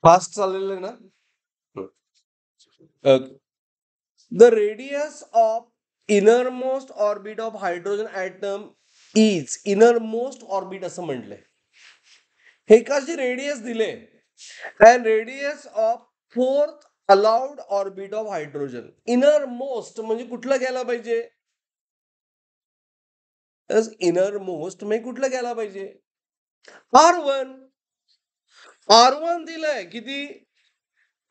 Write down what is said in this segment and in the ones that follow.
Fast चाललेलं आहे ना. The radius of innermost orbit of hydrogen atom is innermost orbit असं म्हटलंय. हे कशी रेडियस दिले and radius of fourth allowed orbit of hydrogen. Innermost म्हणजे कुठलं घ्यायला पाहिजे. इनर मोस्ट म्हणजे कुठलं घ्यायला पाहिजे. R1. R1 दिलंय किती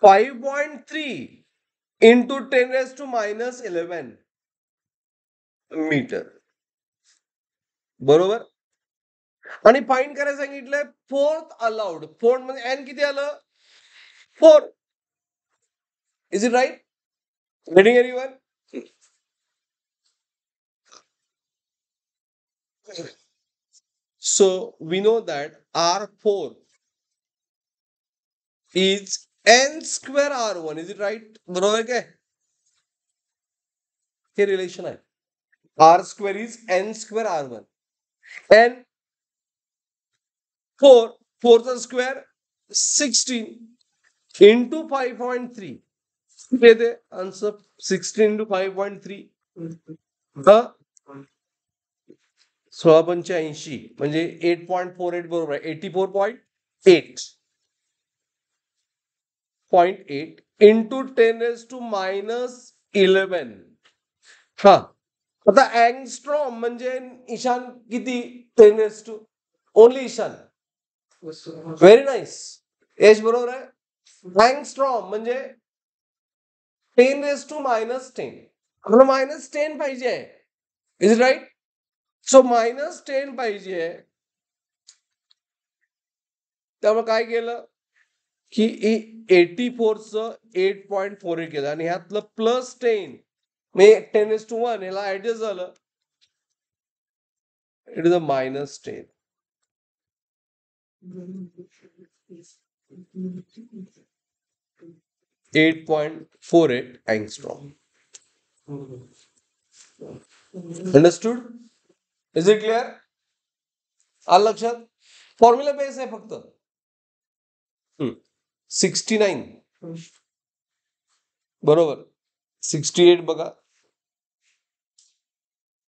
5.3 इंटू 10⁻11 मीटर. बरोबर. आणि फाइंड करायला सांगितलंय फोर्थ अलाउड. फोर्थ म्हणजे एन किती आलं 4. Is it right. Getting anyone. So we know that R4 is n square R1. Is it right? बरोबर आहे काय. हे रिलेशन आहे. R square is n square R1 and 4 चा स्क्वेअर 16 into 5.3 येते आन्सर 16 into 5.3 1685 म्हणजे 8.48 बरोबर आहे. 84.8 इंटू 10⁻11. हा आता अँगस्ट्रॉम म्हणजे ईशान किती 10 only Ishan. Very nice. H बरोबर आहे. अँगस्ट्रॉम म्हणजे 10⁻10. आपल्याला -10 पाहिजे आहे. Is it right. सो -10 पाहिजे. त्यामुळे काय केलं की 84चं 8.48 केलं आणि ह्यातलं +10 म्हणजे 10⁻1 ह्याला ऍडजस्ट झालं. It is a -10. 8.48 angstrom. Understood. Is it clear. आलं लक्षात. फॉर्म्युला बेस आहे फक्त. 69 बरोबर. 68 बघा